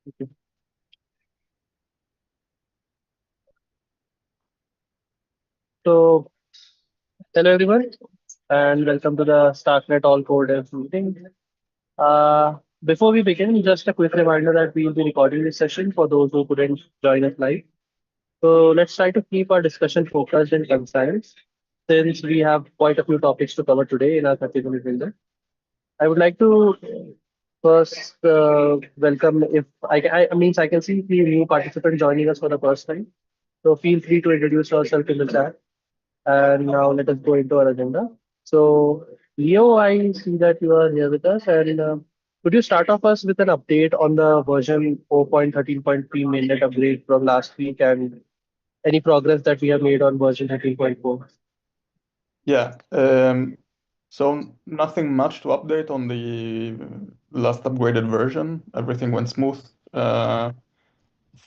Okay. So, hello everyone, and welcome to the Starknet All Core Devs meeting. Before we begin, just a quick reminder that we'll be recording this session for those who couldn't join us live. So, let's try to keep our discussion focused and concise since we have quite a few topics to cover today in our 30-minute window. I would like to first welcome if I means I can see the new participant joining us for the first time. So, feel free to introduce yourself in the chat. And now let us go into our agenda. So, Leo, I see that you are here with us. And could you start off us with an update on the version 4.13.3 mainnet upgrade from last week and any progress that we have made on version 13.4? Yeah, so nothing much to update on the last upgraded version. Everything went smooth. For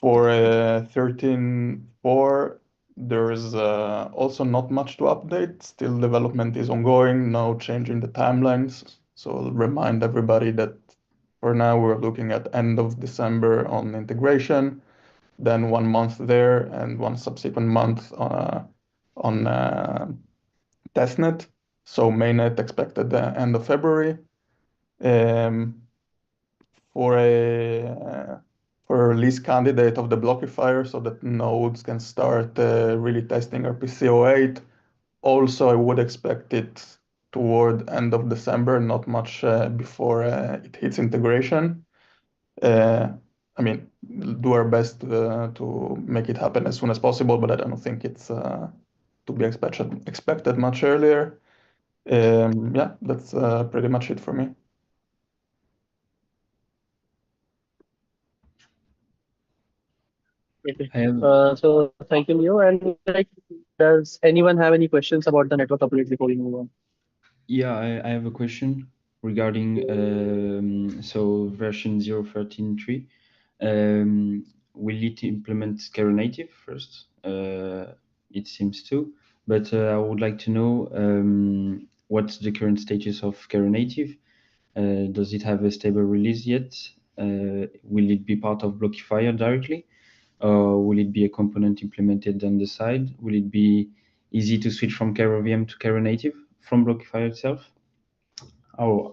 13.4, there's also not much to update. Still, development is ongoing, no change in the timelines. So I'll remind everybody that for now we're looking at end of December on integration, then 1 month there, and one subsequent month on testnet. So mainnet expected the end of February. Um, for a release candidate of the blockifier so that nodes can start really testing RPC08. Also, I would expect it toward end of December, not much before it hits integration. Uh, I mean, we'll do our best to make it happen as soon as possible, but I don't think it's to be expected much earlier. Yeah, that's pretty much it for me. Okay. I have So thank you, Leo. And like, does anyone have any questions about the network update before we move on? I have a question regarding so version 0.13.3. Will it implement Cairo native first? It seems to, but I would like to know what's the current status of Cairo native. Does it have a stable release yet? Will it be part of Blockifier directly? Or will it be a component implemented on the side? Will it be easy to switch from Cairo VM to Cairo native from Blockifier itself? How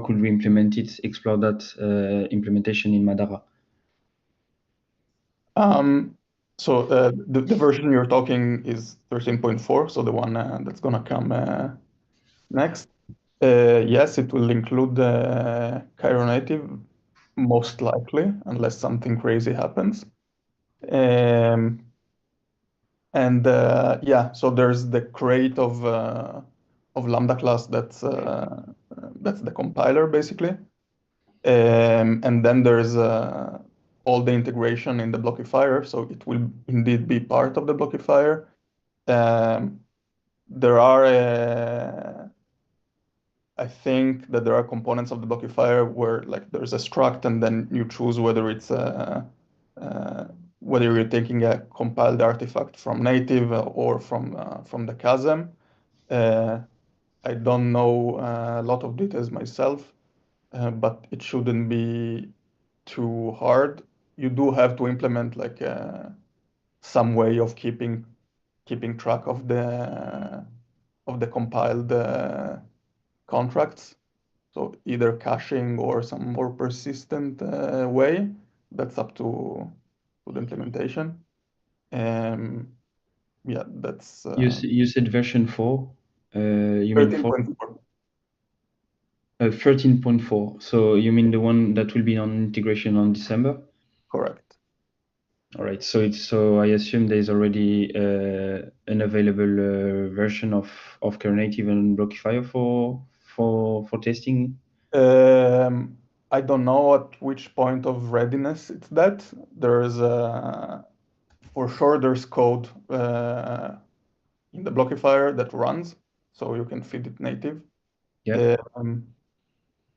could we implement it, explore that implementation in Madara? The version you're talking is 13.4, so the one that's gonna come next. Yes, it will include Cairo native, most likely, unless something crazy happens. Um, and yeah, so there's the crate of Lambda class that's the compiler basically. And then there's all the integration in the blockifier, so it will indeed be part of the blockifier. Um, there are, I think that there are components of the blockifier where like there's a struct, and then you choose whether it's uh, whether you're taking a compiled artifact from native or from the chasm. Uh, I don't know a lot of details myself, but it shouldn't be too hard. You do have to implement like some way of keeping track of the compiled contracts. So either caching or some more persistent way. That's up to the implementation. Um, yeah, that's You said version 4. You mean 4? 13.4. 13.4. So you mean the one that will be on integration on December? Correct. All right. So I assume there's already an available version of Cairo native and Blockifier for testing. I don't know at which point of readiness it's that. There's for sure there's code in the blockifier that runs, so you can feed it native. Yeah. Um,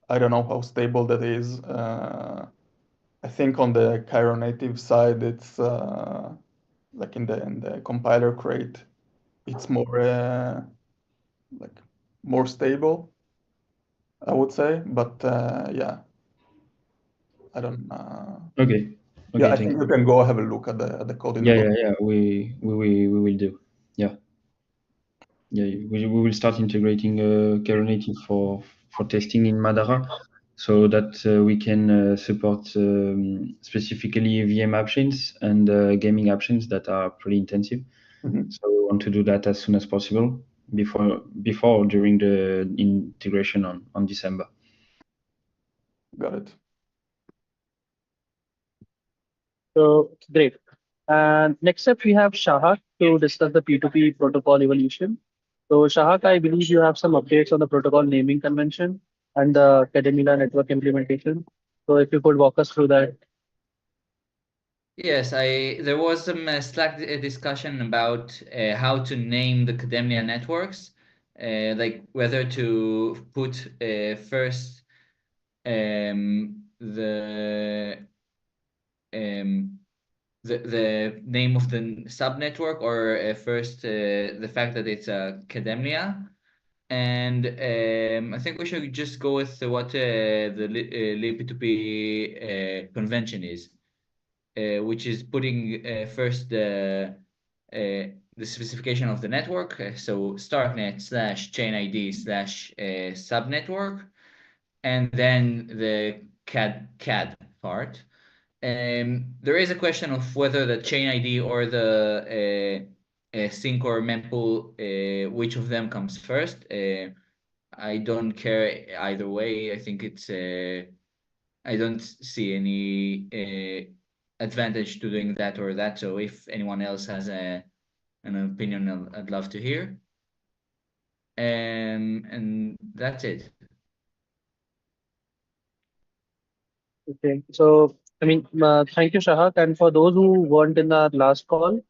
I don't know how stable that is. I think on the Cairo native side, it's like in the compiler crate, it's more like more stable, I would say. But yeah, I don't. Okay. Yeah, Okay, I thank think you. you can go have a look at the code in the Yeah, book. yeah, yeah. We will do. Yeah. Yeah, we will start integrating Kernel Native for testing in Madara, so that we can support specifically VM options and gaming options that are pretty intensive. Mhm. So we want to do that as soon as possible before or during the integration on December. Got it. So great. And next up, we have Shahak to discuss the P2P protocol evolution. So Shahak, I believe you have some updates on the protocol naming convention and the Cademila network implementation. So if you could walk us through that. Yes, there was some Slack discussion about how to name the Cademia networks, like whether to put first the um, the name of the subnetwork, or first the fact that it's a Cademia. And I think we should just go with what the LibP2P convention is, which is putting first the specification of the network, so Starknet slash chain ID slash subnetwork, and then the CAD part. There is a question of whether the chain ID or the sync or mempool, which of them comes first. I don't care either way. I think it's I don't see any advantage to doing that or that. So if anyone else has an opinion, I'd love to hear. And that's it. Okay. So, I mean, thank you, Shahak. And for those who weren't in our last call,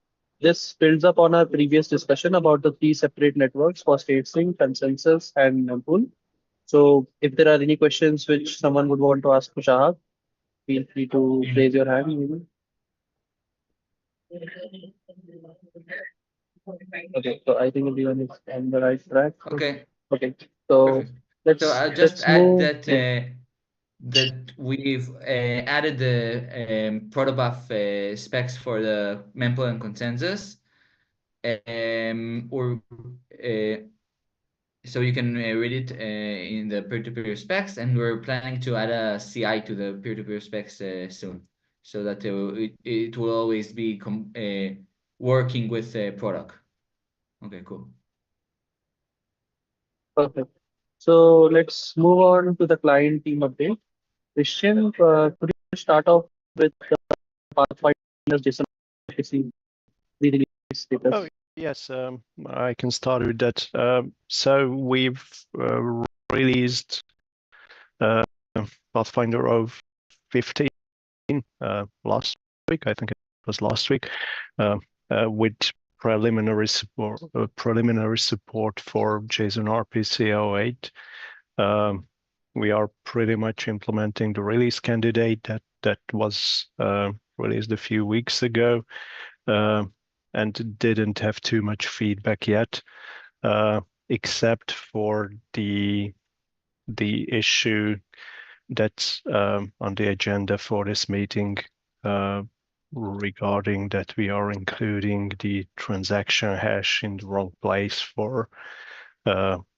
this builds up on our previous discussion about the three separate networks for state sync, consensus, and mempool. So if there are any questions which someone would want to ask to Shahak, feel free to raise your hand. Maybe. Okay, so I think everyone is on the right track. Okay, Okay, so perfect. So let's I'll just let's add move. that that we've added the protobuf specs for the mempool and consensus, or so you can read it in the peer-to-peer specs, and we're planning to add a CI to the peer-to-peer specs soon, so that it will always be working with product. Okay, cool. Perfect. So let's move on to the client team update. Christian, could you start off with the Pathfinder JSON RPC re-release status? Oh, yes, I can start with that. So we've released Pathfinder of 15 last week. I think it was last week, with preliminary support for JSON RPC 08. We are pretty much implementing the release candidate that was released a few weeks ago, and didn't have too much feedback yet, except for the issue that's on the agenda for this meeting, regarding that we are including the transaction hash in the wrong place for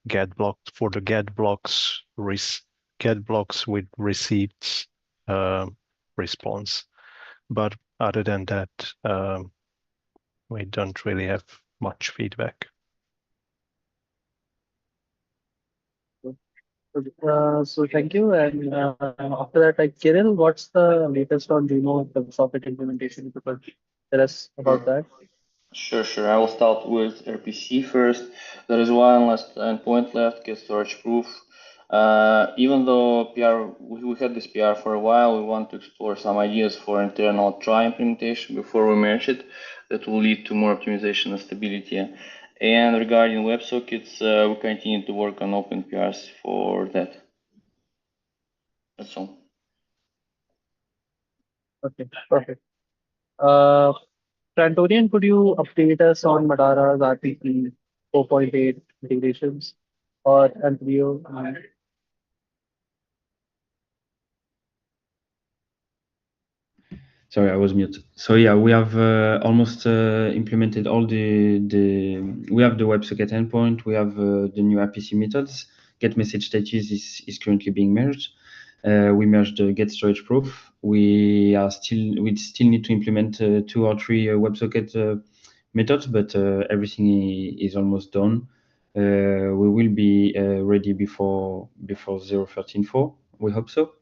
get blocks, for the get blocks with receipts response. But other than that, we don't really have much feedback. So thank you. And after that, like Kirill, what's the latest on Juno, the socket implementation? If you could tell us about that. Sure. I will start with RPC first. There is one last endpoint left, get storage proof. Even though PR, we had this PR for a while, we want to explore some ideas for internal try implementation before we merge it. That will lead to more optimization and stability. And regarding WebSockets, we continue to work on open PRs for that. That's all. Okay, perfect. Trantorian, could you update us on Madara's RPC 4.8 integrations or Anthrio? Sorry, I was mute. So yeah, we have almost implemented all we have the WebSocket endpoint, we have the new RPC methods. Get message status is currently being merged. We merged the get storage proof. We still need to implement 2 or 3 WebSocket methods, but everything is almost done. We will be ready before 0.13.4. We hope so.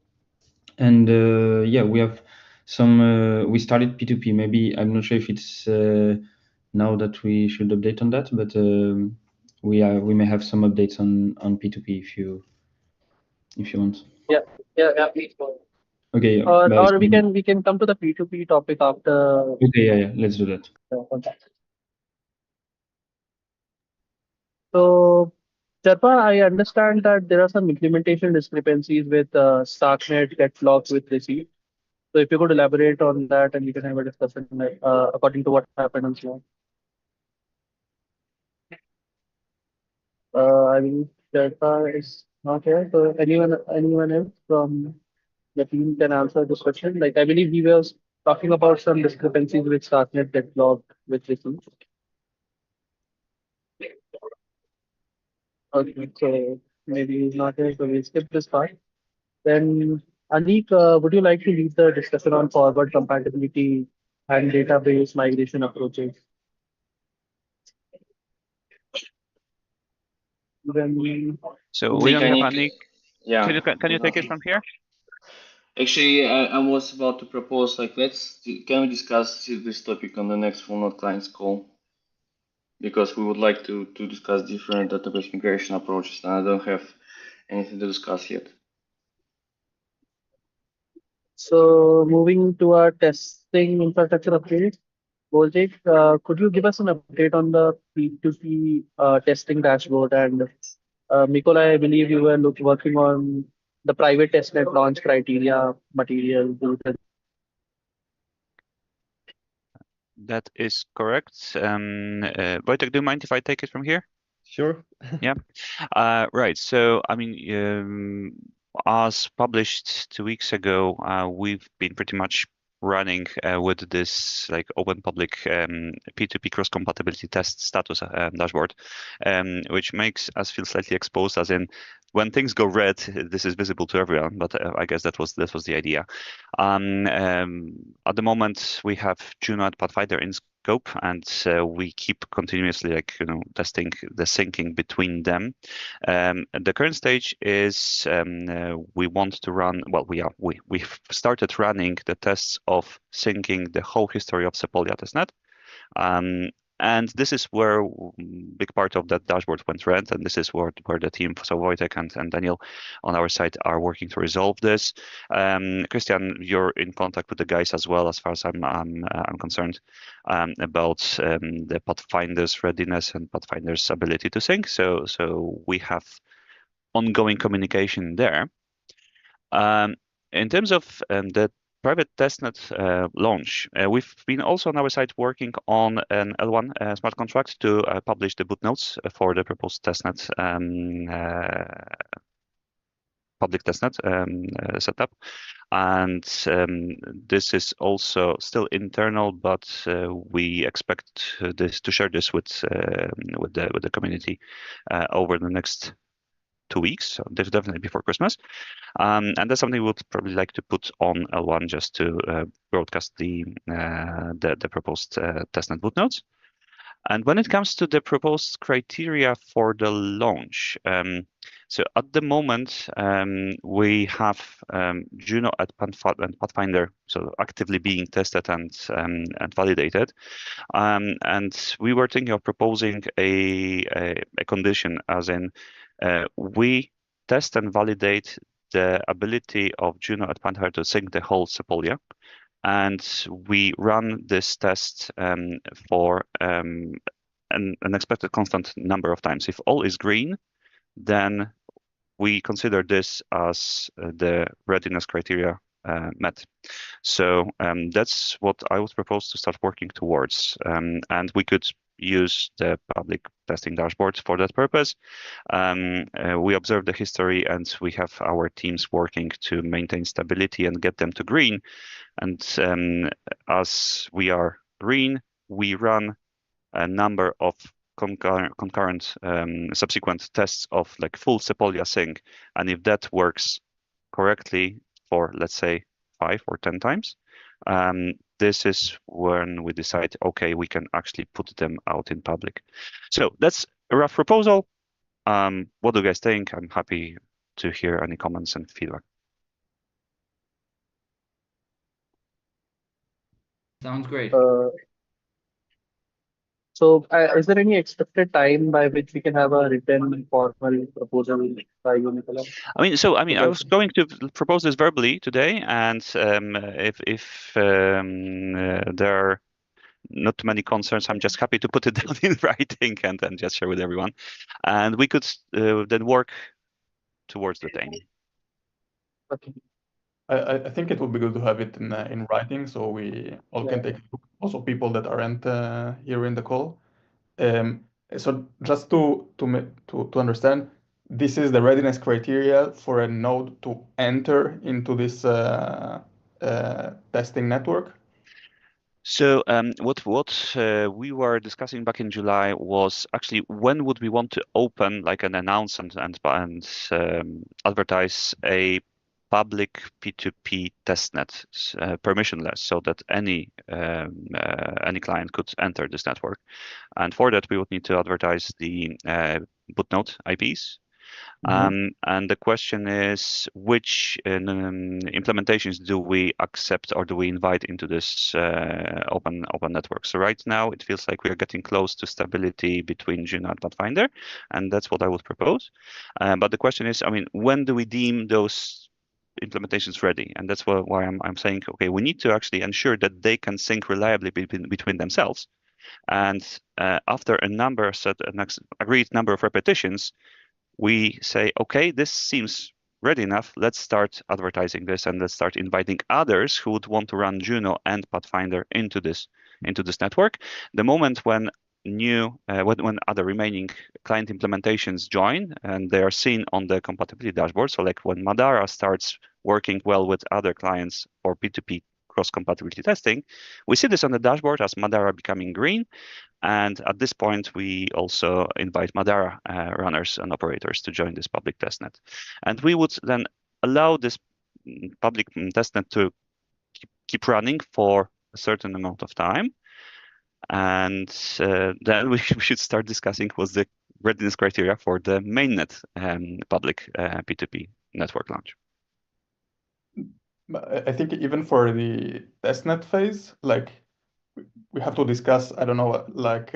And yeah, we have some. We started P2P. Maybe I'm not sure if it's now that we should update on that, but we may have some updates on P2P if you want. Yeah, please go. Okay. Or we can come to the P2P topic after. Okay, yeah, let's do that. So, Charpa, I understand that there are some implementation discrepancies with Starknet get locked with receipt. So, if you could elaborate on that, and we can have a discussion according to what happened on Slack. I mean, Charpa is not here. So, anyone else from the team can answer this question? Like, I believe we were talking about some discrepancies with Starknet get locked with receipt. Okay, so maybe he's not here, so we'll skip this part. Then, Anik, would you like to lead the discussion on forward compatibility and database migration approaches? Then, So we don't have Anik. Yeah. Can you take it from here? Actually, I was about to propose, like, can we discuss this topic on the next full node clients call? Because we would like to discuss different database migration approaches, and I don't have anything to discuss yet. so moving to our testing infrastructure upgrade, Voltic, could you give us an update on the P2P testing dashboard? And Mikola, I believe you were working on the private testnet launch criteria material. That is correct. Wojtek, do you mind if I take it from here? Sure. Yeah. Right. So, I mean, as published 2 weeks ago, we've been pretty much running with this like open public P2P cross compatibility test status dashboard, which makes us feel slightly exposed, as in when things go red, this is visible to everyone. But I guess that was the idea. At the moment, we have Juno and Pathfinder in scope, and we keep continuously testing the syncing between them. The current stage is we want to run. Well, we've started running the tests of syncing the whole history of Sepolia testnet. And this is where big part of that dashboard went red, and this is where the team, so Wojtek and Daniel on our side, are working to resolve this. Christian, you're in contact with the guys as well, as far as I'm concerned, about the Pathfinder's readiness and Pathfinder's ability to sync. So we have ongoing communication there. In terms of the private testnet launch, we've been also on our side working on an L1 smart contract to publish the boot notes for the proposed testnet public testnet setup. And this is also still internal, but we expect to share this with the community over the next 2 weeks, so definitely before Christmas. And that's something we would probably like to put on L1 just to broadcast the proposed testnet boot notes. And when it comes to the proposed criteria for the launch, so at the moment we have Juno and Pathfinder so actively being tested and validated, and we were thinking of proposing a condition, as in we test and validate the ability of Juno and Pathfinder to sync the whole Sepolia. And we run this test for an expected constant number of times. If all is green, then we consider this as the readiness criteria met. So that's what I would propose to start working towards. And we could use the public testing dashboard for that purpose. We observe the history, and we have our teams working to maintain stability and get them to green. And as we are green, we run a number of concurrent subsequent tests of like full Sepolia sync. And if that works correctly for, let's say, 5 or 10 times, this is when we decide, okay, we can actually put them out in public. So that's a rough proposal. What do you guys think? I'm happy to hear any comments and feedback. Sounds great. So, is there any expected time by which we can have a written formal proposal by you, Nicola? I was going to propose this verbally today, and if there are not too many concerns, I'm just happy to put it down in writing and then just share with everyone, and we could then work towards that aim. Okay. I think it would be good to have it in writing, so we all can take a look. Also, people that aren't here in the call. So just to understand, this is the readiness criteria for a node to enter into this testing network. So what we were discussing back in July was actually when would we want to open like an announcement and advertise a public P2P testnet, permissionless, so that any client could enter this network. And for that, we would need to advertise the bootnode IPs. And the question is, which implementations do we accept or do we invite into this open network? So right now, it feels like we are getting close to stability between Juno and Pathfinder, and that's what I would propose. But the question is, when do we deem those implementations ready? And that's why I'm saying, okay, we need to actually ensure that they can sync reliably between themselves. And after an agreed number of repetitions, we say, okay, this seems ready enough. Let's start advertising this, and let's start inviting others who would want to run Juno and Pathfinder into this network. The moment when when other remaining client implementations join and they are seen on the compatibility dashboard, so like when Madara starts working well with other clients for P2P cross-compatibility testing, we see this on the dashboard as Madara becoming green. And at this point, we also invite Madara runners and operators to join this public testnet. And we would then allow this public testnet to keep running for a certain amount of time. And then we should start discussing what's the readiness criteria for the mainnet public P2P network launch. I think even for the testnet phase, like we have to discuss, I don't know, like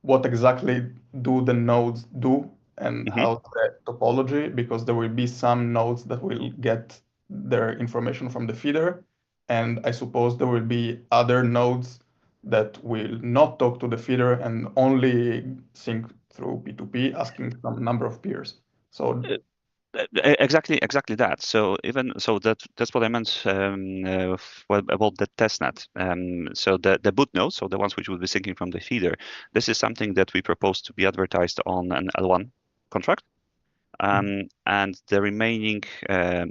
what exactly do the nodes do and how the topology, because there will be some nodes that will get their information from the feeder, and I suppose there will be other nodes that will not talk to the feeder and only sync through P2P, asking some number of peers. So exactly that. So that's what I meant about the testnet. So the boot nodes, so the ones which will be syncing from the feeder, this is something that we propose to be advertised on an L1 contract. And the remaining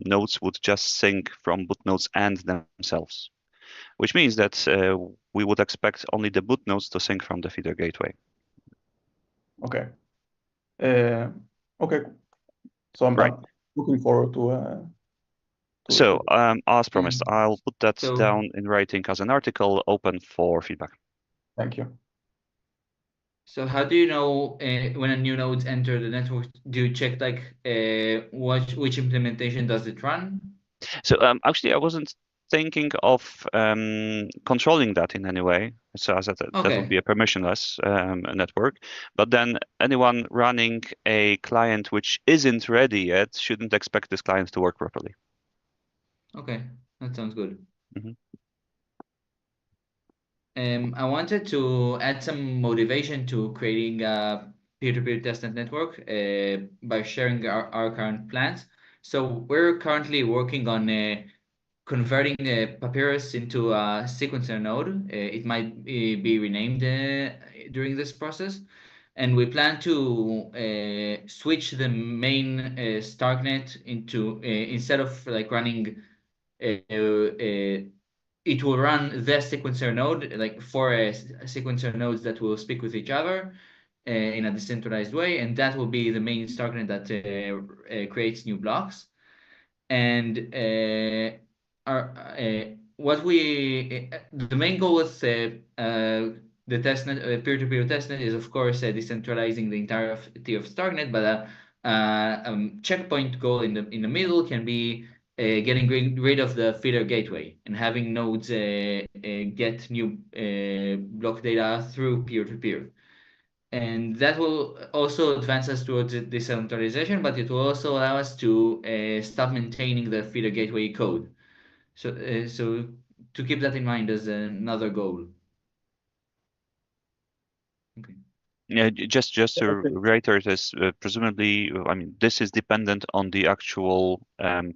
nodes would just sync from boot nodes and themselves, which means that we would expect only the boot nodes to sync from the feeder gateway. Okay. Okay. So I'm looking forward to. So as promised, I'll put that down in writing as an article open for feedback. Thank you. So how do you know when a new node enter the network? Do you check like which implementation does it run? So actually, I wasn't thinking of controlling that in any way. So as that would be a permissionless network. But then anyone running a client which isn't ready yet shouldn't expect this client to work properly. Okay, that sounds good. I wanted to add some motivation to creating a peer-to-peer testnet network by sharing our current plans. So we're currently working on converting Papyrus into a sequencer node. It might be renamed during this process. And we plan to switch the main Starknet into, instead of like running, it will run the sequencer node, like four sequencer nodes that will speak with each other in a decentralized way. And that will be the main Starknet that creates new blocks. And the main goal with the testnet, peer-to-peer testnet, is of course decentralizing the entirety of Starknet, but checkpoint goal in the middle can be getting rid of the feeder gateway and having nodes get new block data through peer-to-peer. And that will also advance us towards decentralization, but it will also allow us to stop maintaining the feeder gateway code. So to keep that in mind as another goal. Okay. Yeah, just to reiterate this, presumably, I mean, this is dependent on the actual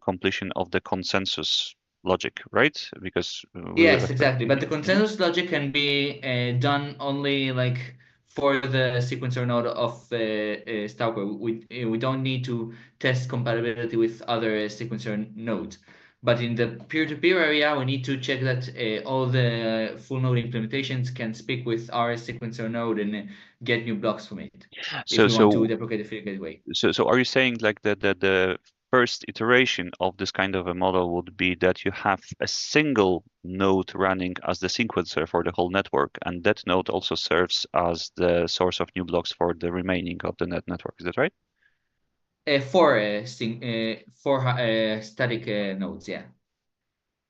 completion of the consensus logic, right? Because yes, exactly. But the consensus logic can be done only like for the sequencer node of Starcore. We don't need to test compatibility with other sequencer nodes. But in the peer-to-peer area, we need to check that all the full node implementations can speak with our sequencer node and get new blocks from it. So, if we want to deprecate the feeder gateway. So are you saying like that the first iteration of this kind of a model would be that you have a single node running as the sequencer for the whole network, and that node also serves as the source of new blocks for the remaining of the network? Is that right? Four static nodes, yeah.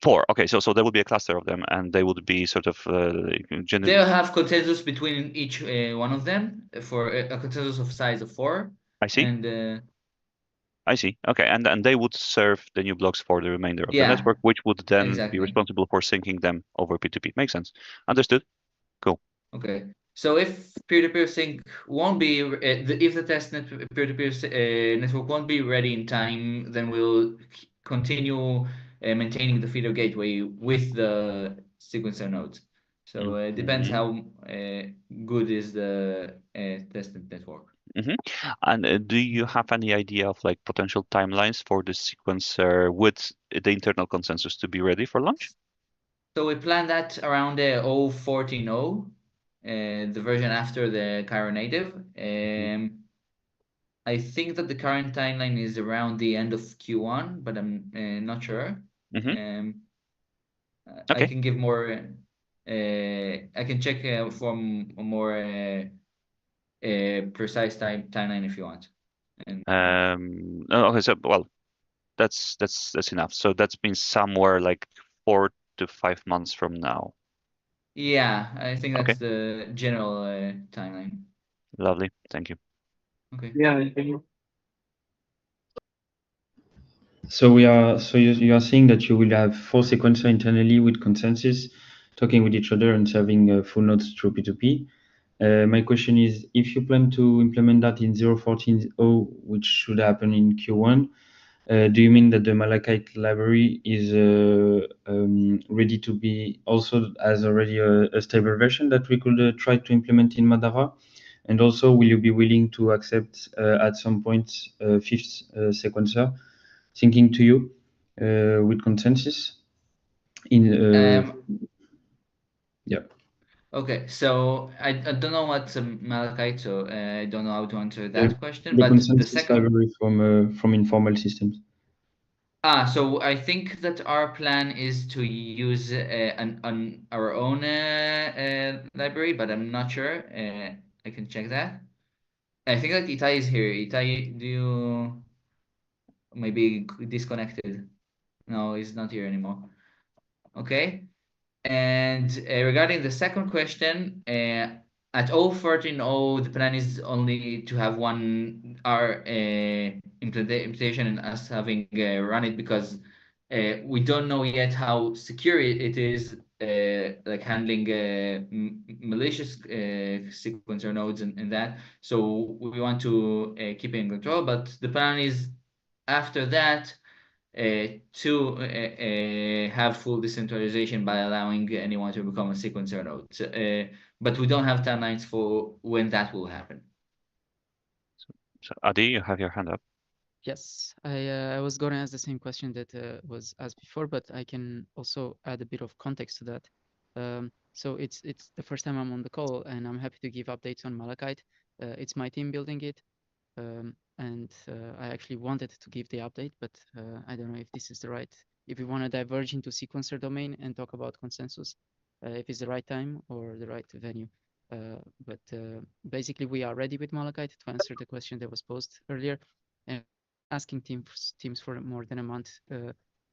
Four. Okay, so there would be a cluster of them, and they would be sort of they'll have consensus between each one of them for a consensus of size of 4. I see. And I see. Okay, and they would serve the new blocks for the remainder of the network, which would then be responsible for syncing them over P2P. Makes sense. Understood. Cool. Okay. So if peer-to-peer sync won't be, if the testnet peer-to-peer network won't be ready in time, then we'll continue maintaining the feeder gateway with the sequencer nodes. So it depends how good is the testnet network. And do you have any idea of like potential timelines for the sequencer with the internal consensus to be ready for launch? So we plan that around 0.14.0. The version after the Cairo native. I think that the current timeline is around the end of Q1, but I'm not sure. Okay. I can give more. I can check for a more precise timeline if you want. Okay, so well, that's enough. So that's been somewhere like 4 to 5 months from now. Yeah, I think that's the general timeline. Lovely, thank you. Okay. Yeah, thank you. So you are saying that you will have 4 sequencers internally with consensus, talking with each other and serving full nodes through P2P. My question is, if you plan to implement that in 0.14.0, which should happen in Q1, do you mean that the Malachite library is ready to be also as already a stable version that we could try to implement in Madara? And also, will you be willing to accept at some point a 5th sequencer, syncing to you with consensus? Yeah. Okay, so I don't know what's Malachite, so I don't know how to answer that question. The but consensus the second library from informal systems. So I think that our plan is to use our own library, but I'm not sure. I can check that. I think that Itai is here. Itai, do you maybe disconnected? No, he's not here anymore. Okay. And regarding the second question, at 0.14.0, the plan is only to have one R implementation and us having run it because we don't know yet how secure it is, like handling malicious sequencer nodes and that. So we want to keep it in control. But the plan is after that, to have full decentralization by allowing anyone to become a sequencer node. But we don't have timelines for when that will happen. So Adi, you have your hand up. Yes, I was going to ask the same question that was asked before, but I can also add a bit of context to that. So it's the first time I'm on the call, and I'm happy to give updates on Malachite. It's my team building it, and I actually wanted to give the update, but I don't know if this is the right. If we want to diverge into sequencer domain and talk about consensus, if it's the right time or the right venue. But basically, we are ready with Malachite to answer the question that was posed earlier. And asking teams for more than a month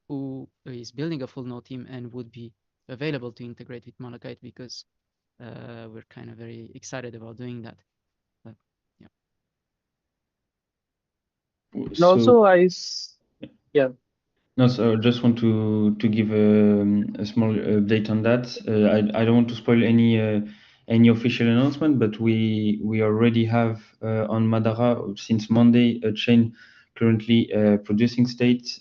who is building a full node team and would be available to integrate with Malachite, because we're kind of very excited about doing that. Yeah. And So also, yeah. no, so I just want to give a small update on that. I don't want to spoil any official announcement, but we already have on Madara since Monday a chain currently producing states,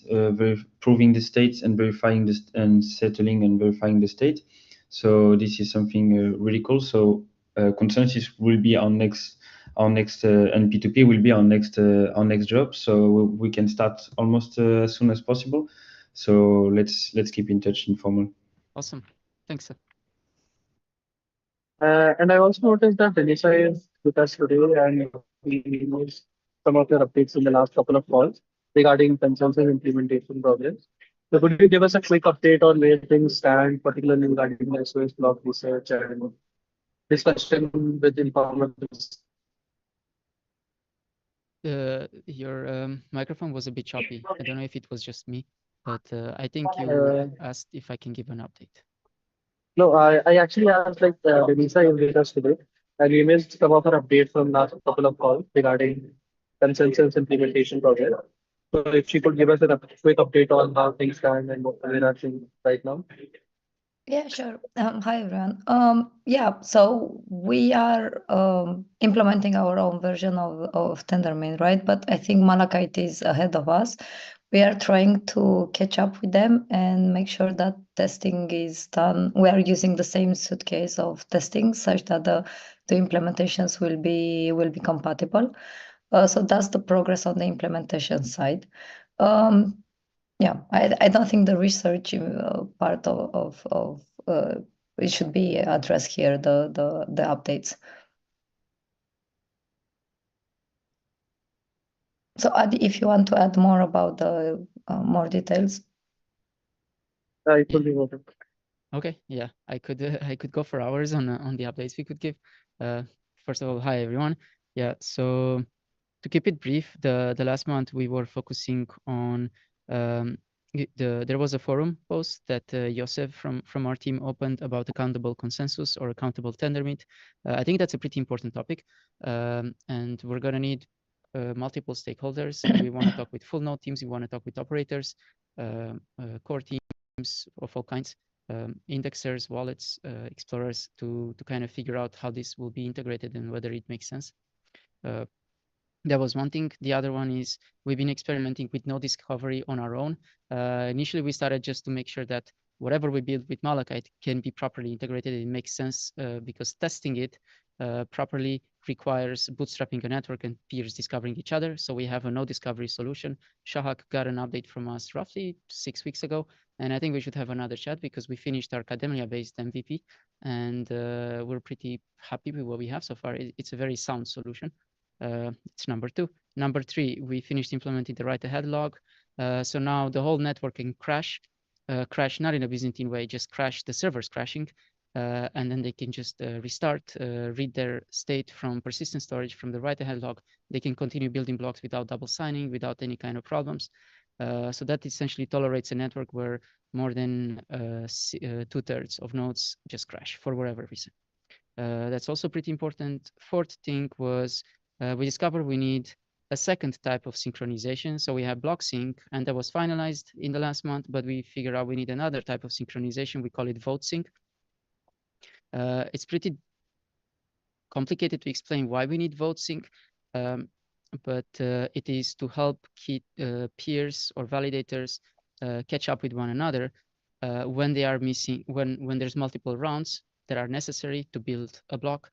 proving the states and verifying this and settling and verifying the state. So this is something really cool. So consensus will be our next and P2P will be our next job. So we can start almost as soon as possible. So let's keep in touch informal. Awesome. Thanks, sir. And I also noticed that Denisa is with us today, and we missed some of your updates in the last couple of calls regarding consensus implementation progress. So could you give us a quick update on where things stand, particularly regarding the SOS block research and discussion with informal? Your microphone was a bit choppy. I don't know if it was just me, but I think you asked if I can give an update. No, I actually asked like Denisa is with us today, and we missed some of her updates from last couple of calls regarding consensus implementation project. So if she could give us a quick update on how things stand and what we're doing right now. Yeah, sure. Hi, everyone. Yeah, so we are implementing our own version of Tendermint, right? But I think Malachite is ahead of us. We are trying to catch up with them and make sure that testing is done. We are using the same suitcase of testing such that the implementations will be compatible. So that's the progress on the implementation side. Yeah, I don't think the research part of it should be addressed here, the updates. So Adi, if you want to add more about the more details. It will be noted. Okay, yeah, I could go for hours on the updates we could give. First of all, hi everyone. Yeah, so to keep it brief, the last month we were focusing on there was a forum post that Josef from our team opened about accountable consensus or accountable Tendermint. I think that's a pretty important topic, and we're gonna need multiple stakeholders. We want to talk with full node teams. We want to talk with operators, core teams of all kinds, indexers, wallets, explorers, to kind of figure out how this will be integrated and whether it makes sense. That was one thing. The other one is we've been experimenting with node discovery on our own. Initially, we started just to make sure that whatever we build with Malachite can be properly integrated. It makes sense because testing it properly requires bootstrapping a network and peers discovering each other. So we have a node discovery solution. Shahak got an update from us roughly 6 weeks ago. And I think we should have another chat because we finished our academia-based MVP. And we're pretty happy with what we have so far. It's a very sound solution. It's number 2. Number 3, we finished implementing the write-ahead log. So now the whole network can crash not in a Byzantine way, just crash, the server's crashing, and then they can just restart, read their state from persistent storage from the write-ahead log. They can continue building blocks without double signing, without any kind of problems. So that essentially tolerates a network where more than 2/3 of nodes just crash for whatever reason. That's also pretty important. 4th thing was we discovered we need a second type of synchronization. So we have block sync, and that was finalized in the last month, but we figured out we need another type of synchronization. We call it vote sync. It's pretty complicated to explain why we need vote sync. but it is to help keep peers or validators catch up with one another when they are missing, when there's multiple rounds that are necessary to build a block.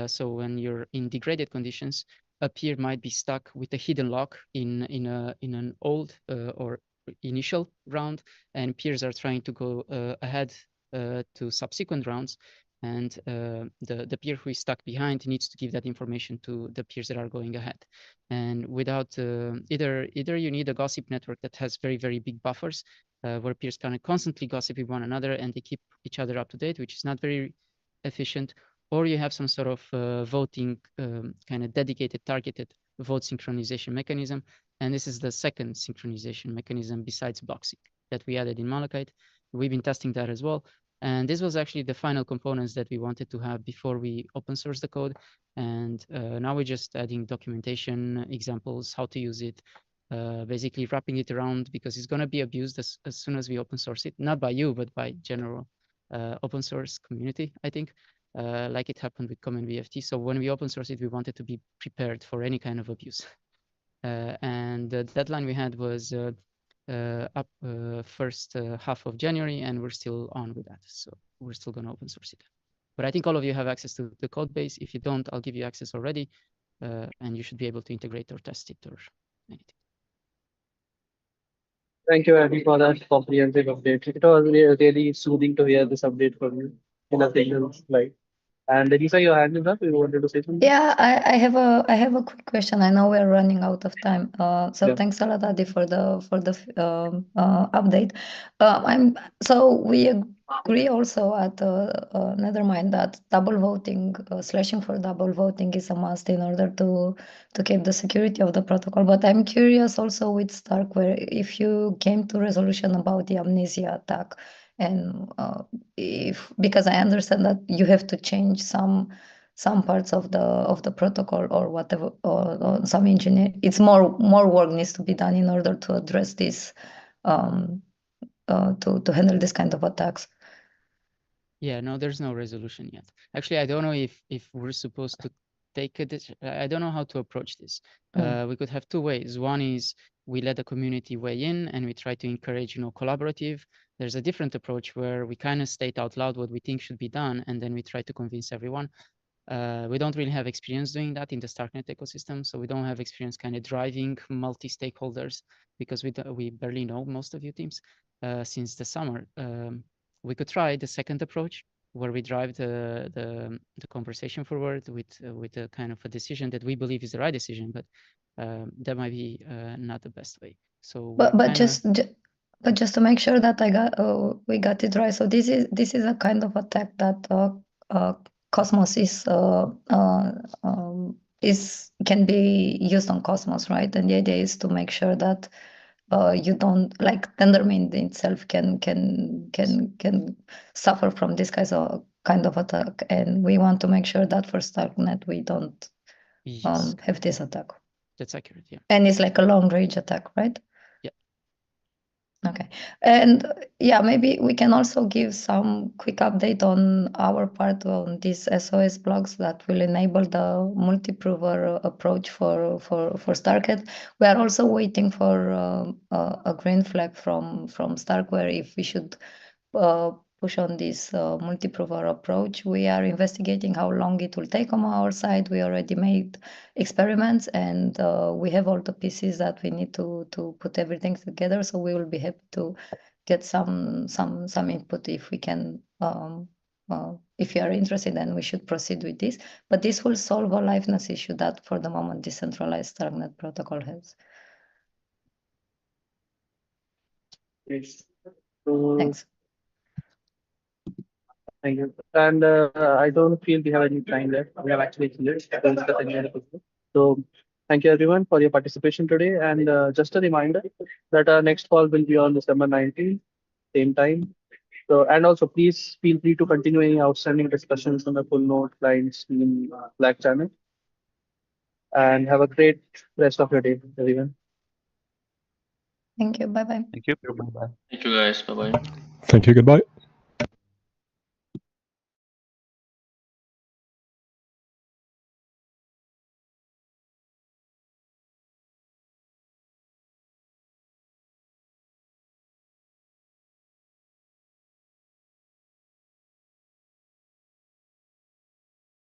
So when you're in degraded conditions, a peer might be stuck with a hidden lock in an old or initial round, and peers are trying to go ahead to subsequent rounds, and the peer who is stuck behind needs to give that information to the peers that are going ahead. And without either you need a gossip network that has very big buffers where peers kind of constantly gossip with one another and they keep each other up to date, which is not very efficient, or you have some sort of voting kind of dedicated, targeted vote synchronization mechanism. And this is the second synchronization mechanism besides blocksync that we added in Malachite. We've been testing that as well. And this was actually the final components that we wanted to have before we open source the code. And now we're just adding documentation, examples, how to use it, basically wrapping it around, because it's going to be abused as soon as we open source it, not by you, but by general open source community, I think. Like it happened with Common VFT. So when we open source it, we wanted to be prepared for any kind of abuse. And the deadline we had was up first half of January, and we're still on with that. So we're still going to open source it. But I think all of you have access to the code base. If you don't, I'll give you access already, and you should be able to integrate or test it or anything. Thank you, Andy, for that comprehensive update. It was really soothing to hear this update from you in a single slide. And Lisa, your hand is up. You wanted to say something? Yeah, I have a quick question. I know we're running out of time. So Yeah. thanks a lot, Adi, for the update. So we agree also at Nethermind that double voting, slashing for double voting is a must in order to keep the security of the protocol. But I'm curious also with Starkware if you came to resolution about the amnesia attack, and because I understand that you have to change some parts of the protocol or whatever, or some engineer. It's more work needs to be done in order to address this, to handle this kind of attacks. Yeah, no, there's no resolution yet. Actually, I don't know if we're supposed to take it. I don't know how to approach this. We could have two ways. One is we let the community weigh in and we try to encourage, collaborative. There's a different approach where we kind of state out loud what we think should be done, and then we try to convince everyone. We don't really have experience doing that in the Starknet ecosystem, so we don't have experience kind of driving multi-stakeholders, because we barely know most of you teams since the summer. We could try the second approach, where we drive the conversation forward with a kind of a decision that we believe is the right decision, but that might be not the best way. So, but just to make sure that we got it right. So this is a kind of attack that Cosmos can be used on Cosmos, right? And the idea is to make sure that you don't, like, Tendermint itself can suffer from this kind of attack, and we want to make sure that for Starknet we don't have this attack. That's accurate, yeah. And it's like a long range attack, right? Yeah. Okay. And yeah, maybe we can also give some quick update on our part on these SOS blocks that will enable the multi-prover approach for Starknet. We are also waiting for a green flag from Starkware if we should push on this multi-prover approach. We are investigating how long it will take on our side. We already made experiments, and we have all the pieces that we need to put everything together. So we will be happy to get some input if we can. If you are interested, then we should proceed with this. But this will solve a liveness issue that for the moment decentralized Starknet protocol has. Yes. Thanks. Thank you. And I don't feel we have any time left. We have actually cleared. So thank you everyone for your participation today. And just a reminder that our next call will be on December 19th, same time. So, and also please feel free to continue any outstanding discussions on the full node clients in Slack channel. And have a great rest of your day, everyone. Thank you. Bye-bye. Thank you. Thank you, guys. Bye-bye. Thank you. Goodbye.